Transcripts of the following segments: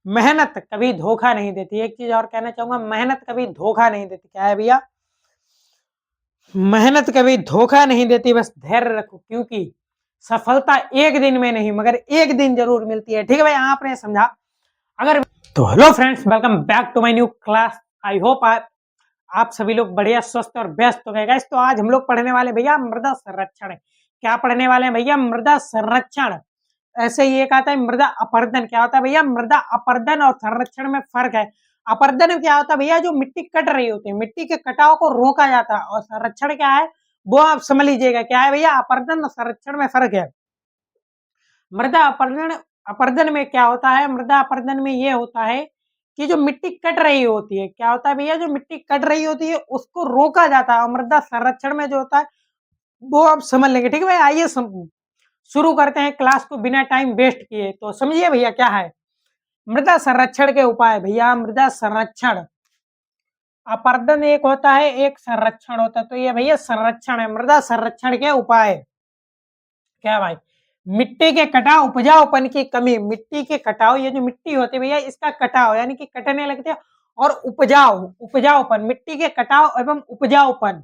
मेहनत कभी धोखा नहीं देती। एक चीज और कहना चाहूंगा, मेहनत कभी धोखा नहीं देती। क्या है भैया? मेहनत कभी धोखा नहीं देती, बस धैर्य रखो, क्योंकि सफलता एक दिन में नहीं मगर एक दिन जरूर मिलती है। ठीक है भाई, आपने समझा? अगर तो hello friends, welcome back to my new class. I hope आप सभी लोग बढ़िया स्वस्थ और व्यस्त हो गए गाइस। तो आज हम लोग पढ़ने वाले भैया मृदा संरक्षण। क्या पढ़ने वाले हैं भैया? मृदा संरक्षण। ऐसे ही एक आता है मृदा अपर्दन। क्या होता है भैया? मृदा अपर्दन और संरक्षण में फर्क है। अपर्दन में क्या होता है भैया? जो मिट्टी कट रही होती है, मिट्टी के कटाव को रोका जाता है। और संरक्षण क्या है वो आप समझ लीजिएगा। क्या है भैया? अपर्दन और संरक्षण में फर्क है। मृदा अपर्दन, अपर्दन में क्या होता है? मृदा अपर्दन में ये होता है कि जो मिट्टी कट रही होती है, क्या होता है भैया? जो मिट्टी कट रही होती है उसको रोका जाता है। और मृदा संरक्षण में जो होता है वो आप समझ लेंगे। ठीक है भाई, आइए शुरू करते हैं क्लास को बिना टाइम वेस्ट किए। तो समझिए भैया क्या है मृदा संरक्षण के उपाय। भैया मृदा संरक्षण, अपर्दन एक होता है, एक संरक्षण होता है। तो ये भैया संरक्षण है। मृदा संरक्षण के उपाय क्या भाई? मिट्टी के कटाव, उपजाऊपन की कमी। मिट्टी के कटाव, ये जो मिट्टी होती है भैया इसका कटाव यानी कि कटने लगते हैं। और उपजाऊपन, मिट्टी के कटाव एवं उपजाऊपन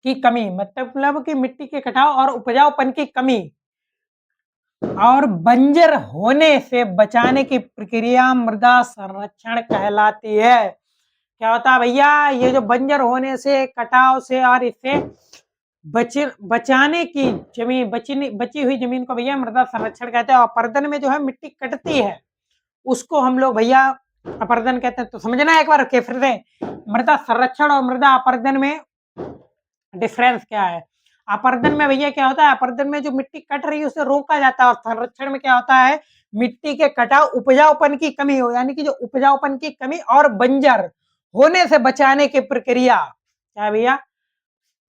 की कमी, मतलब कि मिट्टी के कटाव और उपजाऊपन की कमी और बंजर होने से बचाने की प्रक्रिया मृदा संरक्षण कहलाती है। क्या होता है भैया? ये जो बंजर होने से, कटाव से और इससे बचाने की जमीन, बची हुई जमीन को भैया मृदा संरक्षण कहते हैं। और अपर्दन में जो है मिट्टी कटती है उसको हम लोग भैया अपर्दन कहते हैं। तो समझना एक बार के फिर से, मृदा संरक्षण और मृदा अपर्दन में डिफरेंस क्या है। अपर्दन में भैया क्या होता है? अपर्दन में जो मिट्टी कट रही है उसे रोका जाता है। और संरक्षण में क्या होता है? मिट्टी के कटाव, उपजाऊपन की कमी हो, यानी कि जो उपजाऊपन की कमी और बंजर होने से बचाने की प्रक्रिया। क्या भैया?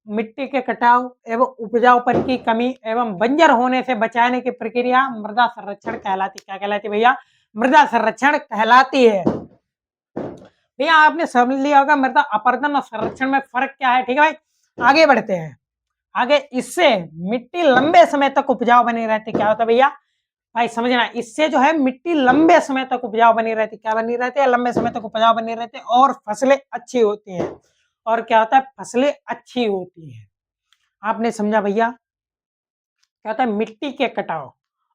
मिट्टी के कटाव एवं उपजाऊपन की कमी एवं बंजर होने से बचाने की प्रक्रिया मृदा संरक्षण कहलाती। क्या कहलाती भैया? मृदा संरक्षण कहलाती है। भैया आपने समझ लिया होगा मृदा अपर्दन और संरक्षण में फर्क क्या है। ठीक है भाई, आगे बढ़ते हैं। आगे, इससे मिट्टी लंबे समय तक उपजाऊ बनी रहती। क्या होता है भैया? भाई समझना, इससे जो है मिट्टी लंबे समय तक उपजाऊ बनी रहती। क्या बनी रहती है? लंबे समय तक उपजाऊ बनी रहती है और फसलें अच्छी होती हैं। और क्या होता है? फसलें अच्छी होती हैं। आपने समझा भैया? क्या होता है? मिट्टी के कटाव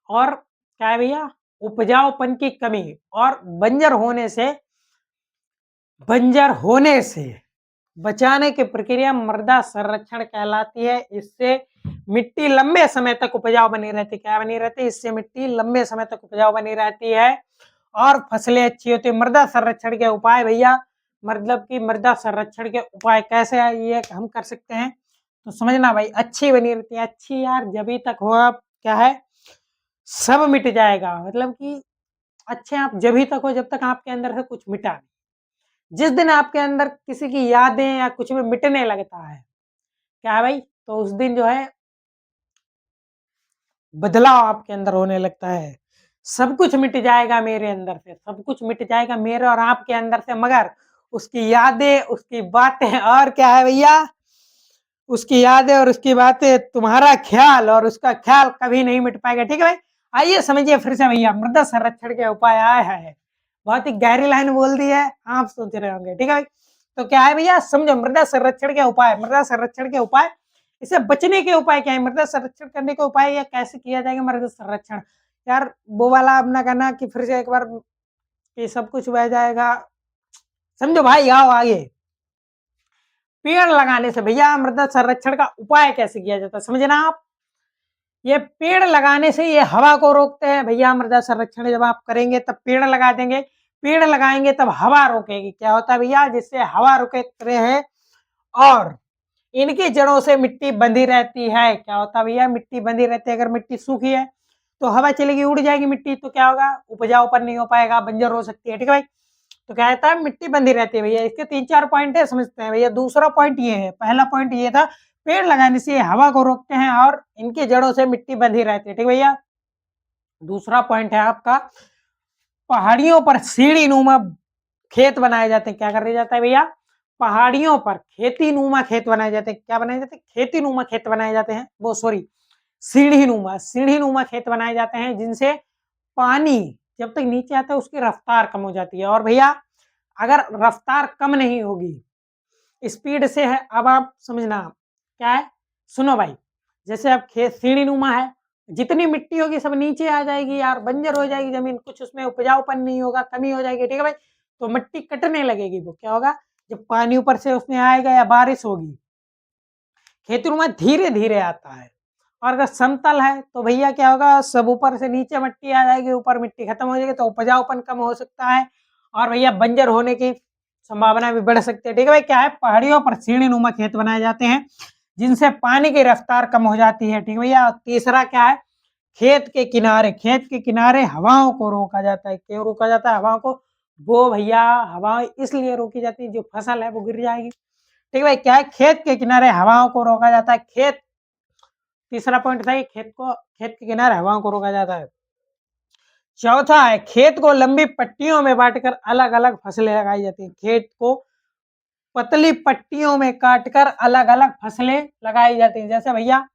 और क्या है भैया? उपजाऊपन की कमी और बंजर होने से बचाने की प्रक्रिया मृदा संरक्षण कहलाती है। इससे मिट्टी लंबे समय तक उपजाऊ बनी रहती। क्या बनी रहती? इससे मिट्टी लंबे समय तक उपजाऊ बनी रहती है और फसलें अच्छी होती है। मृदा संरक्षण के उपाय भैया, मतलब कि मृदा संरक्षण के उपाय कैसे है ये हम कर सकते हैं। तो समझना भाई, अच्छी बनी रहती है। अच्छी यार जब तक हो, आप क्या है, सब मिट जाएगा। मतलब कि अच्छे आप जब तक हो जब तक आपके अंदर से कुछ मिटा नहीं। जिस दिन आपके अंदर किसी की यादें या कुछ भी मिटने लगता है, क्या है भाई, तो उस दिन जो है बदलाव आपके अंदर होने लगता है। सब कुछ मिट जाएगा मेरे अंदर से, सब कुछ मिट जाएगा मेरे और आपके अंदर से, मगर उसकी यादें, उसकी बातें और क्या है भैया, उसकी यादें और उसकी बातें, तुम्हारा ख्याल और उसका ख्याल कभी नहीं मिट पाएगा। ठीक है भाई, आइए समझिए फिर से भैया मृदा संरक्षण के उपाय आए हैं। बहुत ही गहरी लाइन बोल दी है, आप सोच रहे होंगे। ठीक है भाई, तो क्या है भैया, समझो मृदा संरक्षण के उपाय। मृदा संरक्षण के उपाय, इसे बचने के उपाय क्या है? मृदा संरक्षण करने के उपाय या कैसे किया जाएगा मृदा संरक्षण? यार वो वाला अपना करना कि फिर से एक बार कि सब कुछ बह जाएगा। समझो भाई, आओ आगे। पेड़ लगाने से भैया मृदा संरक्षण का उपाय कैसे किया जाता है, समझना आप। ये पेड़ लगाने से ये हवा को रोकते हैं भैया। मृदा संरक्षण जब आप करेंगे तब पेड़ लगा देंगे, पेड़ लगाएंगे तब हवा रोकेगी। क्या होता है भैया? जिससे हवा रुके रहे और इनकी जड़ों से मिट्टी बंधी रहती है। क्या होता है भैया? मिट्टी बंधी रहती है। अगर मिट्टी सूखी है तो हवा चलेगी, उड़ जाएगी मिट्टी, तो क्या होगा? उपजाऊपन नहीं हो पाएगा, बंजर हो सकती है। ठीक है भाई, तो क्या होता है? मिट्टी बंधी रहती है भैया। इसके 3-4 पॉइंट है, समझते हैं भैया। दूसरा पॉइंट ये है, पहला पॉइंट ये था पेड़ लगाने से हवा को रोकते हैं और इनकी जड़ों से मिट्टी बंधी रहती है। ठीक भैया, दूसरा पॉइंट है आपका, पहाड़ियों पर सीढ़ी नुमा खेत बनाए जाते हैं। क्या कर जाता है भैया? पहाड़ियों पर खेती नुमा खेत बनाए जाते हैं। क्या बनाए जाते हैं? खेती नुमा खेत बनाए जाते हैं, वो सॉरी सीढ़ी नुमा खेत बनाए जाते हैं, जिनसे पानी जब तक नीचे आता है उसकी रफ्तार कम हो जाती है। और भैया अगर रफ्तार कम नहीं होगी, स्पीड से है, अब आप समझना क्या है, सुनो भाई, जैसे अब खेत सीढ़ी नुमा है, जितनी मिट्टी होगी सब नीचे आ जाएगी यार, बंजर हो जाएगी जमीन, कुछ उसमें उपजाऊपन नहीं होगा, कमी हो जाएगी, ठीक है भाई। तो मिट्टी कटने लगेगी, वो क्या होगा, जब पानी ऊपर से उसमें आएगा या बारिश होगी, खेतनुमा धीरे धीरे आता है। और अगर समतल है तो भैया क्या होगा, सब ऊपर से नीचे मिट्टी आ जाएगी, ऊपर मिट्टी खत्म हो जाएगी, तो उपजाऊपन कम हो सकता है और भैया बंजर होने की संभावना भी बढ़ सकती है, ठीक है भाई। क्या है, पहाड़ियों पर सीढ़ी नुमा खेत बनाए जाते हैं जिनसे पानी की रफ्तार कम हो जाती है, ठीक है भैया। तीसरा क्या है, खेत के किनारे हवाओं को रोका जाता है। क्यों रोका जाता है हवाओं को, वो भैया हवाएं इसलिए रोकी जाती है, जो फसल है वो गिर जाएगी, ठीक है भाई। क्या है, खेत के किनारे हवाओं को रोका जाता है। तीसरा पॉइंट था कि खेत के किनारे हवाओं को रोका जाता है। चौथा है, खेत को लंबी पट्टियों में बांटकर अलग अलग फसलें लगाई जाती हैं। खेत को पतली पट्टियों में काटकर अलग अलग फसलें लगाई जाती हैं। जैसे भैया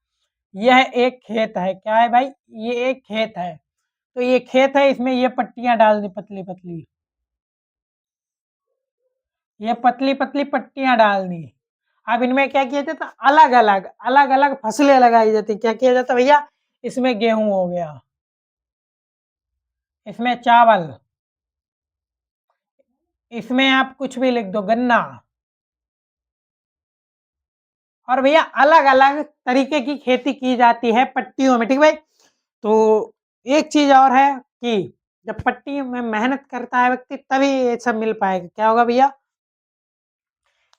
यह एक खेत है, क्या है भाई, ये एक खेत है, तो ये खेत है, इसमें ये पट्टियां डाल दी पतली पतली, ये पतली पतली पट्टियां डाल दी। अब इनमें क्या किया जाता, अलग अलग फसलें लगाई जाती। क्या किया जाता भैया, इसमें गेहूं हो गया, इसमें चावल, इसमें आप कुछ भी लिख दो, गन्ना, और भैया अलग अलग तरीके की खेती की जाती है पट्टियों में, ठीक भाई। तो एक चीज और है कि जब पट्टी में मेहनत करता है व्यक्ति तभी ये सब मिल पाएगा। क्या होगा भैया,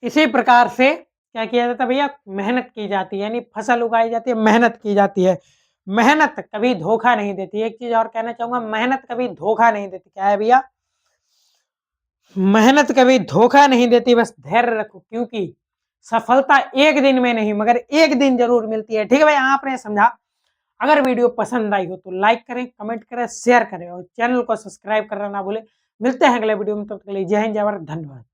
इसी प्रकार से क्या किया जाता है भैया, मेहनत की जाती है, यानी फसल उगाई जाती है, मेहनत की जाती है। मेहनत कभी धोखा नहीं देती। एक चीज और कहना चाहूंगा, मेहनत कभी धोखा नहीं देती। क्या है भैया, मेहनत कभी धोखा नहीं देती, बस धैर्य रखो, क्योंकि सफलता एक दिन में नहीं मगर एक दिन जरूर मिलती है, ठीक है भाई। आपने समझा। अगर वीडियो पसंद आई हो तो लाइक करें, कमेंट करें, शेयर करें और चैनल को सब्सक्राइब करना ना भूलें। मिलते हैं अगले वीडियो में, तब तक के लिए जय हिंद, जय भारत, धन्यवाद।